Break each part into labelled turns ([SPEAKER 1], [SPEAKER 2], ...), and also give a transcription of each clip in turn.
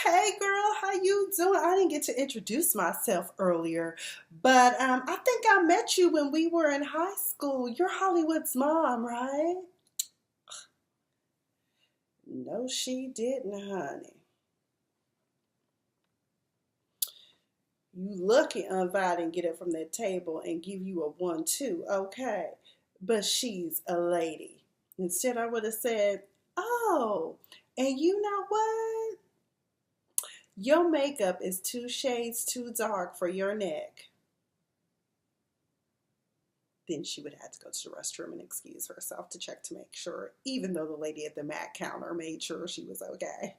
[SPEAKER 1] Hey girl, how you doing? I didn't get to introduce myself earlier, but I think I met you when we were in high school. You're Hollywood's mom, right? No, she didn't, honey. You lucky Unvied didn't get up from that table and give you a 1-2, okay? But she's a lady. Instead, I would have said, oh, and you know what? Your makeup is 2 shades too dark for your neck. Then she would have to go to the restroom and excuse herself to check to make sure, even though the lady at the mat counter made sure she was okay.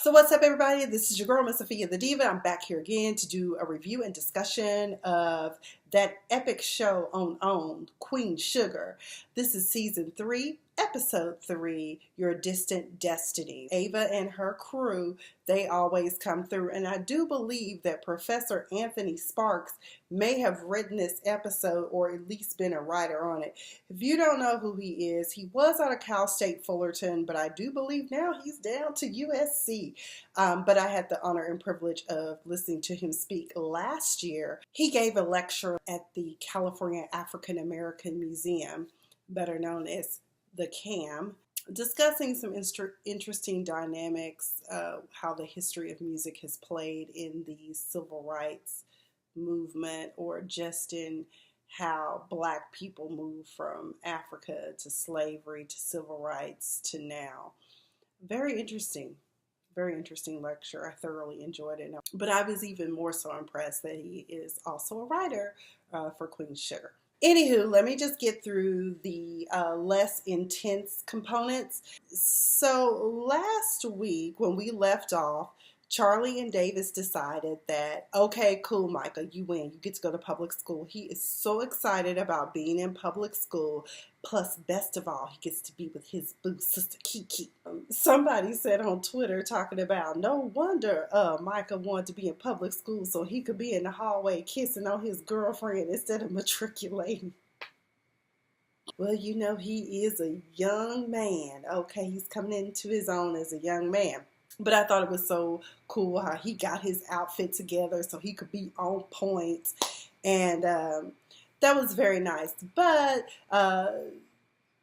[SPEAKER 1] So what's up, everybody? This is your girl, Miss Sophia the Diva. I'm back here again to do a review and discussion of that epic show on Queen Sugar. This is season 3, episode 3, Your Distant Destiny. Ava and her crew, they always come through, and I do believe that Professor Anthony Sparks may have written this episode or at least been a writer on it. If you don't know who he is, he was out of Cal State Fullerton, but I do believe now he's down to USC. But I had the honor and privilege of listening to him speak last year. He gave a lecture at the California African American Museum, better known as the CAM, discussing some interesting dynamics, how the history of music has played in the civil rights movement, or just in how Black people moved from Africa to slavery to civil rights to now. Very interesting lecture. I thoroughly enjoyed it. But I was even more so impressed that he is also a writer for Queen Sugar. Anywho, let me just get through the less intense components. So last week when we left off, Charley and Davis decided that, okay, cool, Micah, you win. You get to go to public school. He is so excited about being in public school. Plus, best of all, he gets to be with his boo sister, Kiki. Somebody said on Twitter talking about, no wonder Micah wanted to be in public school so he could be in the hallway kissing on his girlfriend instead of matriculating. Well, you know, he is a young man. Okay, he's coming into his own as a young man. But I thought it was so cool how he got his outfit together so he could be on point. And that was very nice. But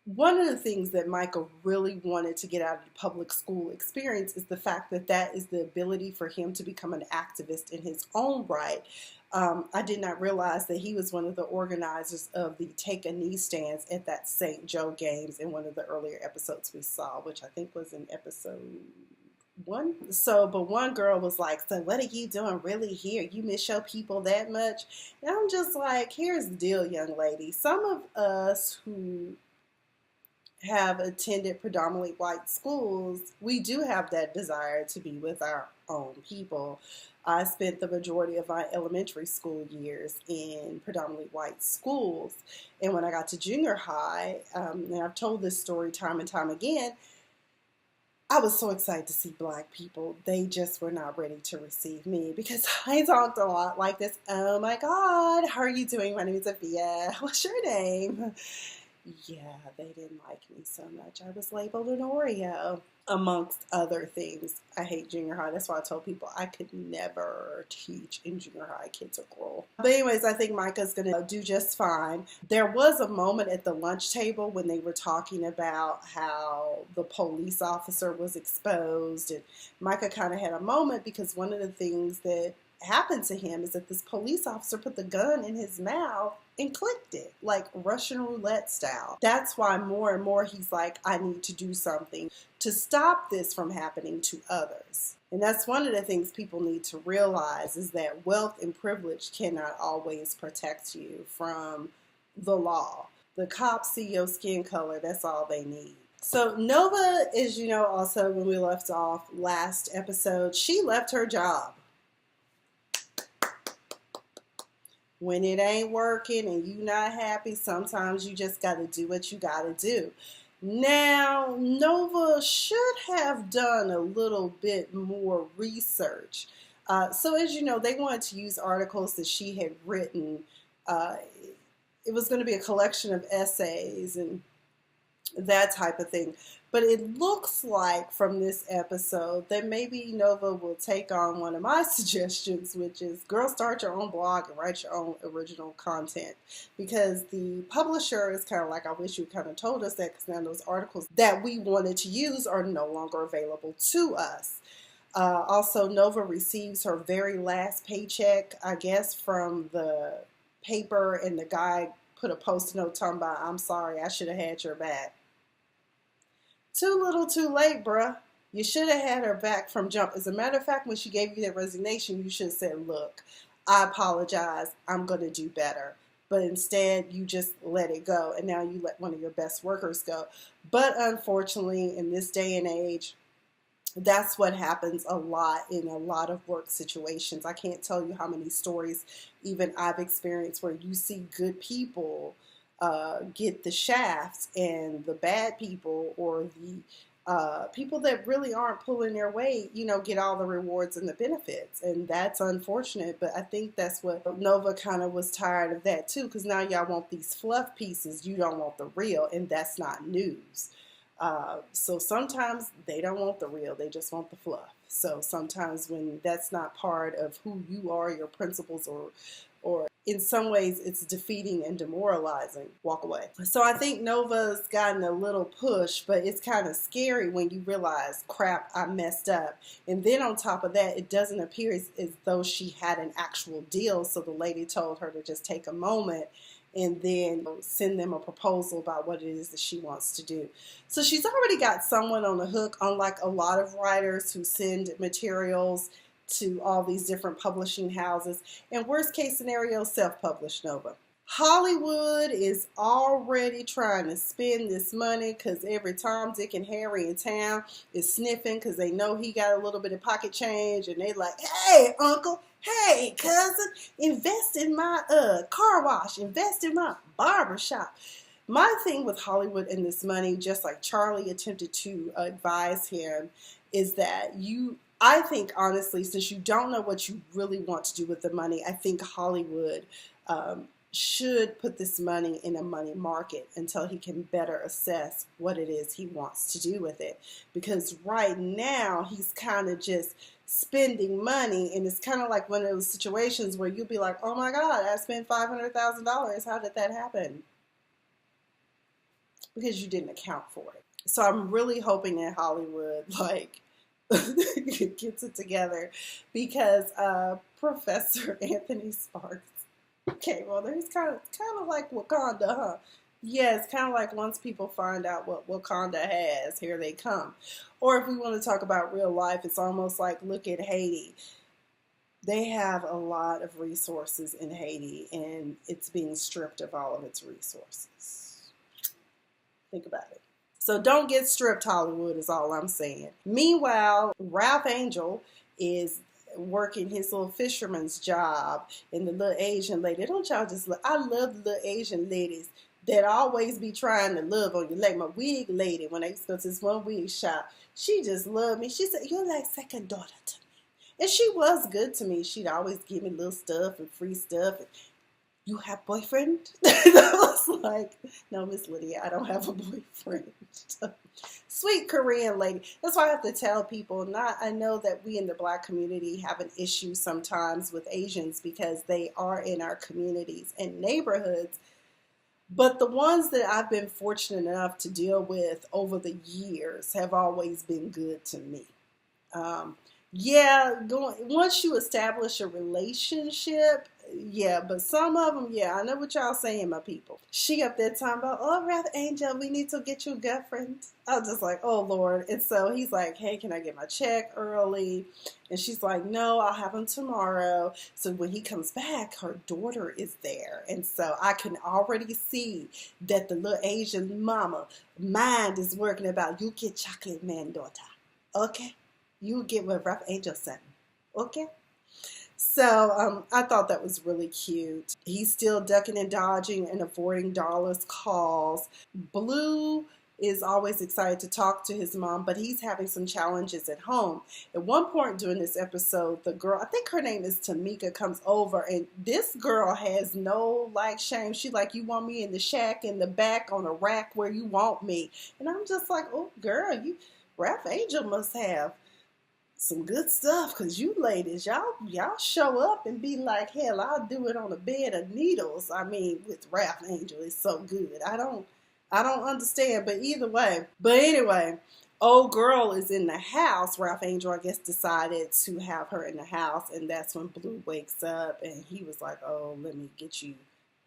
[SPEAKER 1] one of the things that Michael really wanted to get out of the public school experience is the fact that that is the ability for him to become an activist in his own right. I did not realize that he was one of the organizers of the Take a Knee stance at that St. Joe games in one of the earlier episodes we saw, which I think was in episode 1. But one girl was like, so what are you doing really here? You miss your people that much? And I'm just like, here's the deal, young lady. Some of us who have attended predominantly white schools, we do have that desire to be with our own people. I spent the majority of my elementary school years in predominantly white schools. And when I got to junior high, and I've told this story time and time again, I was so excited to see Black people. They just were not ready to receive me because I talked a lot like this. Oh my God, how are you doing? My name is Sophia. What's your name? Yeah, they didn't like me so much. I was labeled an Oreo, amongst other things. I hate junior high. That's why I told people I could never teach in junior high. Kids are cruel. But anyways, I think Micah's going to do just fine. There was a moment at the lunch table when they were talking about how the police officer was exposed. And Micah kind of had a moment because one of the things that happened to him is that this police officer put the gun in his mouth and clicked it, like Russian roulette style. That's why more and more he's like, I need to do something to stop this from happening to others. And that's one of the things people need to realize is that wealth and privilege cannot always protect you from the law. The cops see your skin color, that's all they need. So Nova is, also when we left off last episode, she left her job. When it ain't working and you not happy, sometimes you just got to do what you got to do. Now, Nova should have done a little bit more research. So as you know, they wanted to use articles that she had written. It was going to be a collection of essays and that type of thing. But it looks like from this episode that maybe Nova will take on one of my suggestions, which is, girl, start your own blog and write your own original content. Because the publisher is kind of like, I wish you kind of told us that, because now those articles that we wanted to use are no longer available to us. Also, Nova receives her very last paycheck, I guess, from the paper, and the guy put a post note talking about, I'm sorry, I should have had your back. Too little too late, bruh. You should have had her back from jump. As a matter of fact, when she gave you that resignation, you should have said, look, I apologize, I'm going to do better. But instead, you just let it go, and now you let one of your best workers go. But unfortunately, in this day and age, that's what happens a lot in a lot of work situations. I can't tell you how many stories even I've experienced where you see good people get the shafts, and the bad people, or the people that really aren't pulling their weight, get all the rewards and the benefits. And that's unfortunate, but I think that's what Nova kind of was tired of that too, because now y'all want these fluff pieces, you don't want the real, and that's not news. So sometimes they don't want the real, they just want the fluff. So sometimes when that's not part of who you are, your principles, or in some ways it's defeating and demoralizing, walk away. So I think Nova's gotten a little push, but it's kind of scary when you realize, crap, I messed up. And then on top of that, it doesn't appear as though she had an actual deal. So the lady told her to just take a moment and then send them a proposal about what it is that she wants to do. So she's already got someone on the hook, unlike a lot of writers who send materials to all these different publishing houses. And worst case scenario, self-publish Nova. Hollywood is already trying to spend this money, because every Tom, Dick, and Harry in town is sniffing because they know he got a little bit of pocket change, and they like, hey, uncle, hey, cousin, invest in my car wash, invest in my barber shop. My thing with Hollywood and this money, just like Charley attempted to advise him, is that I think, honestly, since you don't know what you really want to do with the money, I think Hollywood should put this money in a money market until he can better assess what it is he wants to do with it. Because right now, he's kind of just spending money, and it's kind of like one of those situations where you'll be like, oh my God, I spent $500,000. How did that happen? Because you didn't account for it. So I'm really hoping that Hollywood, gets it together, because Professor Anthony Sparks came on there. He's kind of like Wakanda, huh? Yeah, it's kind of like once people find out what Wakanda has, here they come. Or if we want to talk about real life, it's almost like, look at Haiti. They have a lot of resources in Haiti, and it's being stripped of all of its resources. Think about it. So don't get stripped, Hollywood, is all I'm saying. Meanwhile, Ralph Angel is working his little fisherman's job, and the little Asian lady, don't y'all just look, I love the little Asian ladies that always be trying to love on you. Like my wig lady, when I used to go to this one wig shop, she just loved me. She said, you're like second daughter to me. And she was good to me. She'd always give me little stuff and free stuff. And, you have boyfriend? I was like, no, Miss Lydia, I don't have a boyfriend. Sweet Korean lady. That's why I have to tell people, I know that we in the Black community have an issue sometimes with Asians, because they are in our communities and neighborhoods. But the ones that I've been fortunate enough to deal with over the years have always been good to me. Once you establish a relationship, but some of them, I know what y'all saying, my people. She up there talking about, oh, Ralph Angel, we need to get you a girlfriend. I was just like, oh, Lord. And so he's like, hey, can I get my check early? And she's like, no, I'll have him tomorrow. So when he comes back, her daughter is there. And so I can already see that the little Asian mama mind is working about, you get chocolate man daughter. Okay? You get what Ralph Angel said. Okay? So I thought that was really cute. He's still ducking and dodging and avoiding Darla's calls. Blue is always excited to talk to his mom, but he's having some challenges at home. At one point during this episode, the girl, I think her name is Tamika, comes over, and this girl has no like shame. She like, you want me in the shack in the back on a rack where you want me. And I'm just like, oh girl, you Ralph Angel must have some good stuff, because you ladies, y'all show up and be like, hell, I'll do it on a bed of needles. I mean, with Ralph Angel, it's so good. I don't understand, but either way. But anyway, old girl is in the house. Ralph Angel, I guess, decided to have her in the house, and that's when Blue wakes up, and he was like, oh, let me get you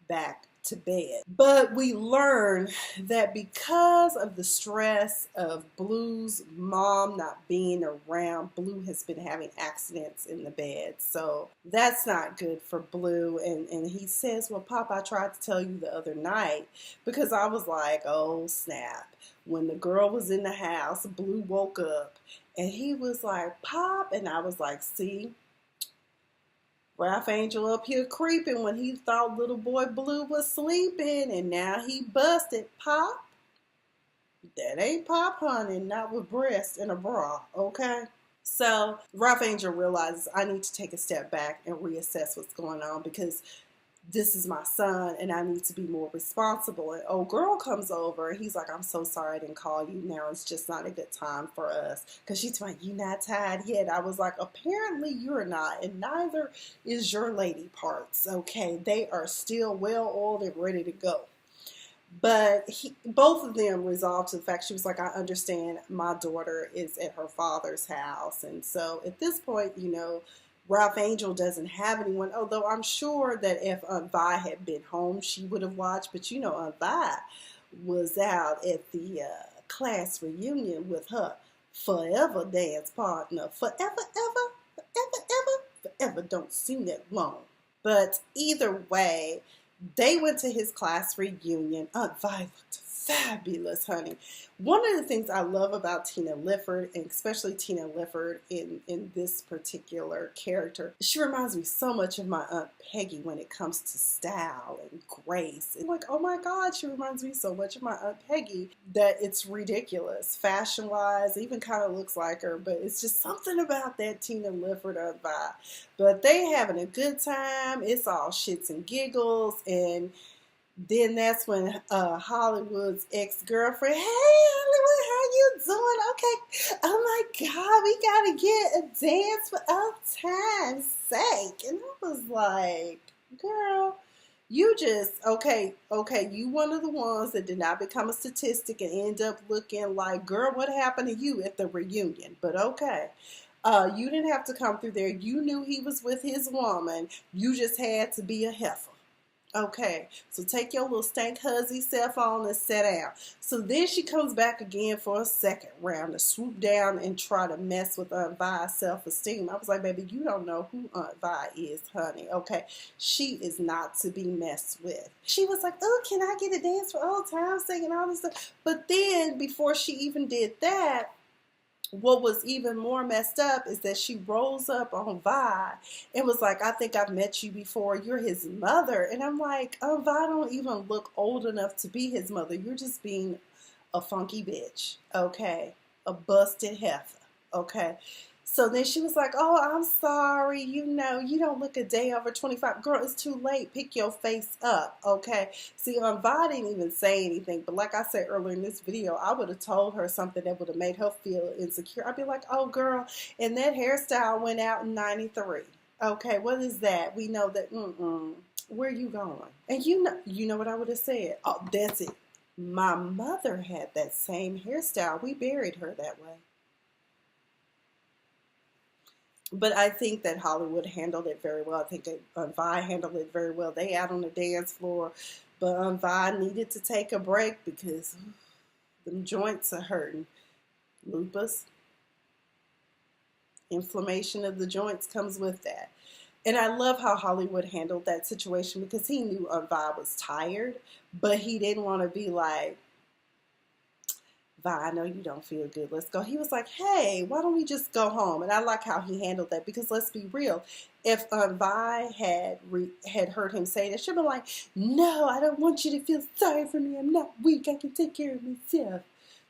[SPEAKER 1] back to bed. But we learn that because of the stress of Blue's mom not being around, Blue has been having accidents in the bed. So that's not good for Blue. And he says, well, Pop, I tried to tell you the other night, because I was like, oh, snap. When the girl was in the house, Blue woke up and he was like, Pop. And I was like, see, Ralph Angel up here creeping when he thought little boy Blue was sleeping, and now he busted. Pop? That ain't Pop, honey, not with breasts and a bra, okay? So Ralph Angel realizes I need to take a step back and reassess what's going on, because this is my son and I need to be more responsible. And old girl comes over and he's like, I'm so sorry I didn't call you. Now it's just not a good time for us. Because she's like, you not tired yet? I was like, apparently you're not, and neither is your lady parts, okay? They are still well oiled and ready to go. But both of them resolved to the fact, she was like, I understand my daughter is at her father's house. And so at this point, you know, Ralph Angel doesn't have anyone, although I'm sure that if Aunt Vi had been home, she would have watched. But you know, Aunt Vi was out at the class reunion with her forever dance partner. Forever don't seem that long. But either way, they went to his class reunion. Aunt Vi looked fabulous, honey. One of the things I love about Tina Lifford, and especially Tina Lifford in this particular character, she reminds me so much of my Aunt Peggy when it comes to style and grace. And like, oh my God, she reminds me so much of my Aunt Peggy that it's ridiculous. Fashion-wise, even kind of looks like her, but it's just something about that Tina Lifford Aunt Vi. But they having a good time. It's all shits and giggles, and then that's when Hollywood's ex-girlfriend, hey Hollywood, how you doing? Okay, oh my God, we gotta get a dance for old time's sake. And I was like, girl, you just, okay, you one of the ones that did not become a statistic and end up looking like, girl, what happened to you at the reunion? But okay. You didn't have to come through there. You knew he was with his woman. You just had to be a heifer. Okay, so take your little stank huzzy self on and sit down. So then she comes back again for a second round to swoop down and try to mess with Aunt Vi's self-esteem. I was like, baby, you don't know who Aunt Vi is, honey. Okay, she is not to be messed with. She was like, oh, can I get a dance for old time's sake and all this stuff? But then before she even did that, what was even more messed up is that she rolls up on Vi and was like, I think I've met you before. You're his mother. And I'm like, oh, Vi don't even look old enough to be his mother. You're just being a funky bitch, okay? A busted heifer, okay? So then she was like, oh, I'm sorry. You know, you don't look a day over 25. Girl, it's too late. Pick your face up, okay? See, Vi didn't even say anything. But like I said earlier in this video, I would have told her something that would have made her feel insecure. I'd be like, oh, girl, and that hairstyle went out in 93. Okay, what is that? We know that, where are you going? And you know what I would have said? Oh, that's it. My mother had that same hairstyle. We buried her that way. But I think that Hollywood handled it very well. I think that Vi handled it very well. They out on the dance floor, but Vi needed to take a break because them joints are hurting. Lupus, inflammation of the joints comes with that. And I love how Hollywood handled that situation because he knew Vi was tired, but he didn't want to be like, Vi, I know you don't feel good. Let's go. He was like, hey, why don't we just go home? And I like how he handled that because let's be real. If Vi had heard him say that, she'd be like, no, I don't want you to feel sorry for me. I'm not weak. I can take care of myself.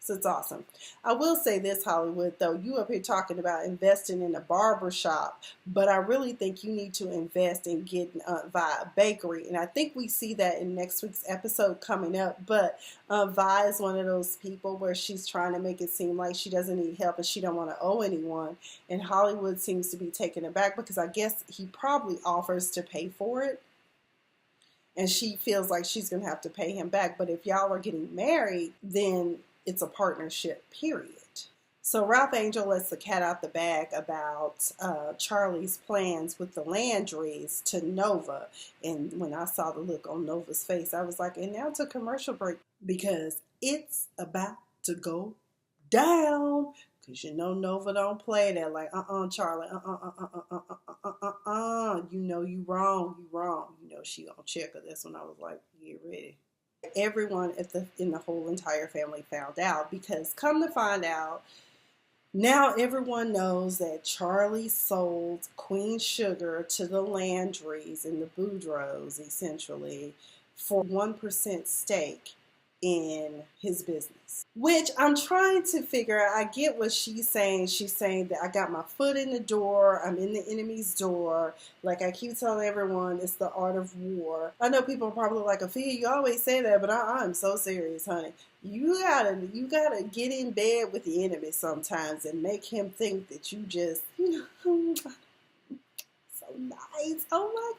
[SPEAKER 1] So it's awesome. I will say this, Hollywood, though. You up here talking about investing in a barber shop, but I really think you need to invest in getting Vi a bakery. And I think we see that in next week's episode coming up. But Vi is one of those people where she's trying to make it seem like she doesn't need help and she don't want to owe anyone. And Hollywood seems to be taken aback because I guess he probably offers to pay for it. And she feels like she's going to have to pay him back. But if y'all are getting married, then it's a partnership, period. So Ralph Angel lets the cat out the bag about Charlie's plans with the Landrys to Nova. And when I saw the look on Nova's face, I was like, and now it's a commercial break because it's about to go down. Because you know Nova don't play that like, Charlie, you know you wrong. You know she gonna check her. That's when I was like, get ready. Everyone in the whole entire family found out because come to find out, now everyone knows that Charlie sold Queen Sugar to the Landrys and the Boudreaux, essentially, for 1% stake in his business. Which I'm trying to figure out. I get what she's saying. She's saying that I got my foot in the door. I'm in the enemy's door. Like I keep telling everyone, it's the art of war. I know people are probably like, Afia, you always say that, but I'm so serious, honey. You gotta get in bed with the enemy sometimes and make him think that you just, so nice. Oh my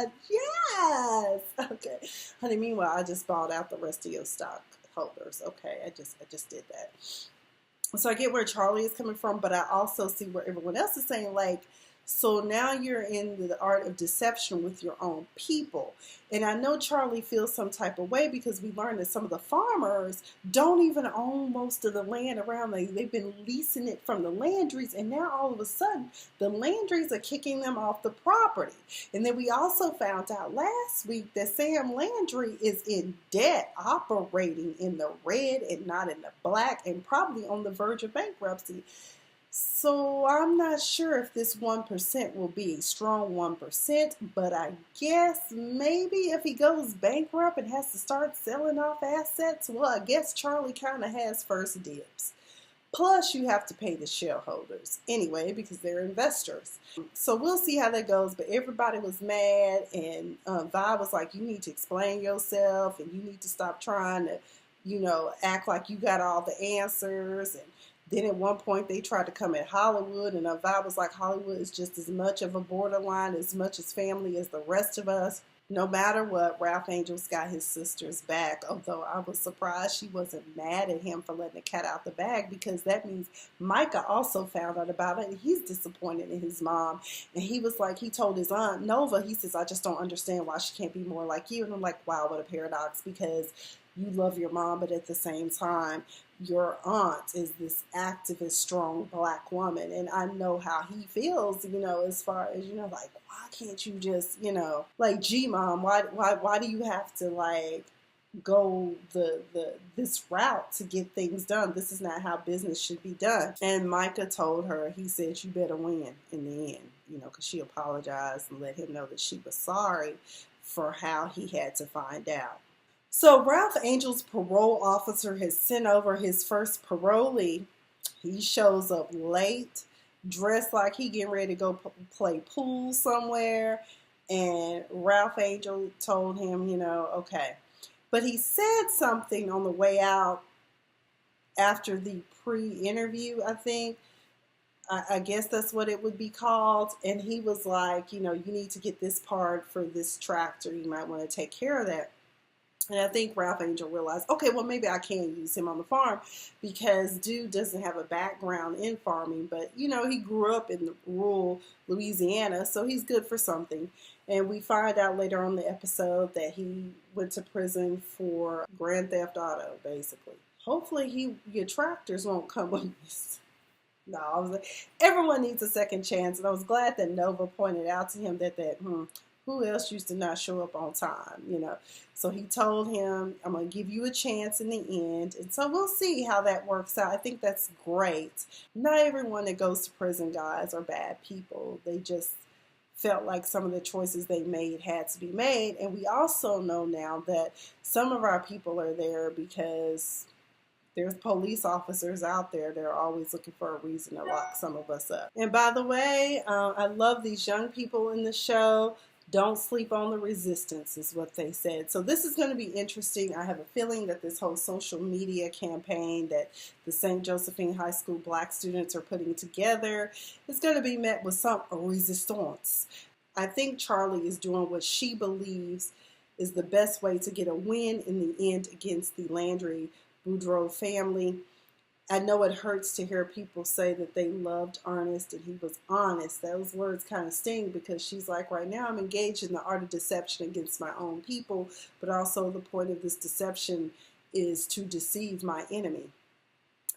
[SPEAKER 1] God. Yes. Okay. Honey, meanwhile, I just bought out the rest of your stock holders. Okay. I just did that. So I get where Charlie is coming from, but I also see where everyone else is saying, like, so now you're in the art of deception with your own people. And I know Charlie feels some type of way because we learned that some of the farmers don't even own most of the land around. They've been leasing it from the Landrys, and now all of a sudden the Landrys are kicking them off the property. And then we also found out last week that Sam Landry is in debt, operating in the red and not in the black, and probably on the verge of bankruptcy. So I'm not sure if this 1% will be a strong 1%, but I guess maybe if he goes bankrupt and has to start selling off assets, well, I guess Charlie kind of has first dibs. Plus, you have to pay the shareholders anyway because they're investors. So we'll see how that goes, but everybody was mad, and Vi was like, you need to explain yourself, and you need to stop trying to, act like you got all the answers. And then at one point they tried to come at Hollywood, and Vi was like, Hollywood is just as much of a borderline, as much as family as the rest of us. No matter what, Ralph Angel's got his sister's back, although I was surprised she wasn't mad at him for letting the cat out the bag, because that means Micah also found out about it, and he's disappointed in his mom. And he was like, he told his aunt, Nova, he says, I just don't understand why she can't be more like you. And I'm like, wow, what a paradox, because you love your mom, but at the same time, your aunt is this activist, strong black woman. And I know how he feels, as far as, like, why can't you just, like, gee, mom, why do you have to, like, go this route to get things done? This is not how business should be done. And Micah told her, he said, you better win in the end, because she apologized and let him know that she was sorry for how he had to find out. So Ralph Angel's parole officer has sent over his first parolee. He shows up late, dressed like he getting ready to go play pool somewhere. And Ralph Angel told him, okay. But he said something on the way out after the pre-interview, I think. I guess that's what it would be called. And he was like, you need to get this part for this tractor. You might want to take care of that. And I think Ralph Angel realized, okay, well, maybe I can use him on the farm, because dude doesn't have a background in farming, but, he grew up in rural Louisiana, so he's good for something. And we find out later on in the episode that he went to prison for grand theft auto, basically. Hopefully your tractors won't come with this. No, I was like, everyone needs a second chance, and I was glad that Nova pointed out to him that who else used to not show up on time, So he told him, I'm going to give you a chance in the end. And so we'll see how that works out. I think that's great. Not everyone that goes to prison, guys, are bad people. They just felt like some of the choices they made had to be made. And we also know now that some of our people are there because There's police officers out there that are always looking for a reason to lock some of us up. And by the way, I love these young people in the show. Don't sleep on the resistance is what they said. So this is going to be interesting. I have a feeling that this whole social media campaign that the St. Josephine High School black students are putting together is going to be met with some resistance. I think Charley is doing what she believes is the best way to get a win in the end against the Landry Boudreaux family. I know it hurts to hear people say that they loved Ernest and he was honest. Those words kind of sting because she's like, right now I'm engaged in the art of deception against my own people, but also the point of this deception is to deceive my enemy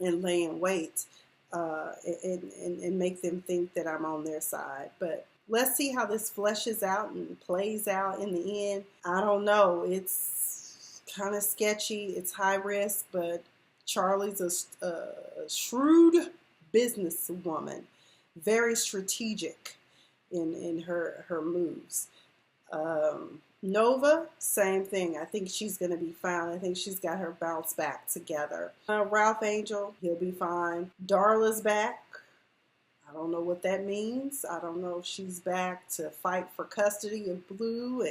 [SPEAKER 1] and lay in wait and make them think that I'm on their side. But let's see how this fleshes out and plays out in the end. I don't know. It's kind of sketchy. It's high risk, but Charley's a shrewd businesswoman, very strategic in her moves. Nova, same thing. I think she's going to be fine. I think she's got her bounce back together. Ralph Angel, he'll be fine. Darla's back. I don't know what that means. I don't know if she's back to fight for custody of Blue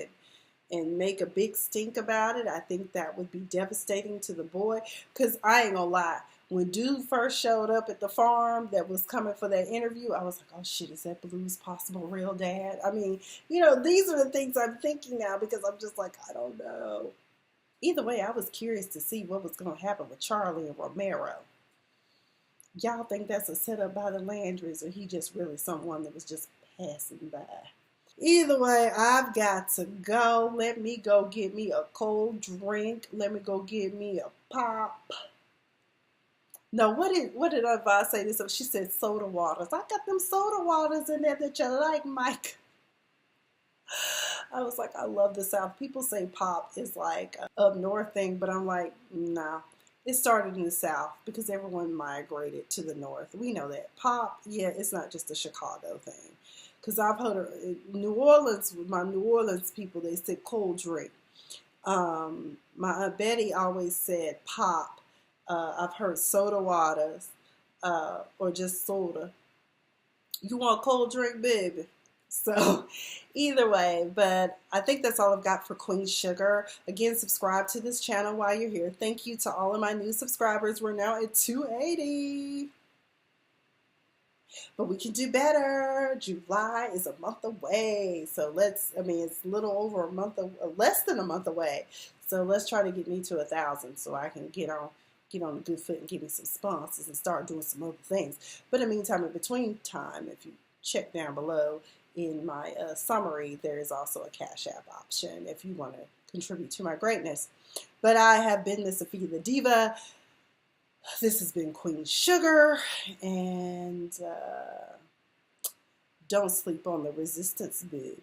[SPEAKER 1] and make a big stink about it. I think that would be devastating to the boy. Because I ain't gonna lie, when dude first showed up at the farm that was coming for that interview, I was like, oh shit, is that Blue's possible real dad? I mean, you know, these are the things I'm thinking now because I'm just like, I don't know. Either way, I was curious to see what was going to happen with Charley and Romero. Y'all think that's a setup by the Landrys, or he just really someone that was just passing by? Either way, I've got to go. Let me go get me a cold drink. Let me go get me a pop. No, what did I say this? She said soda waters. I got them soda waters in there that you like, Mike. I was like, I love the South. People say pop is like a up north thing, but I'm like, nah. It started in the South because everyone migrated to the North. We know that. Pop, yeah, it's not just a Chicago thing. Because I've heard in New Orleans, with my New Orleans people, they said cold drink. My Aunt Betty always said pop. I've heard soda waters or just soda. You want cold drink, baby? So either way, but I think that's all I've got for Queen Sugar. Again, subscribe to this channel while you're here. Thank you to all of my new subscribers. We're now at 280. But we can do better. July is a month away. So it's a little over a month, less than a month away. So let's try to get me to 1,000 so I can get on a good foot and give me some sponsors and start doing some other things. But in the meantime, in between time, if you check down below in my summary, there is also a Cash App option if you want to contribute to my greatness. But I have been Miss Sophia the Diva. This has been Queen Sugar, and don't sleep on the resistance, boo.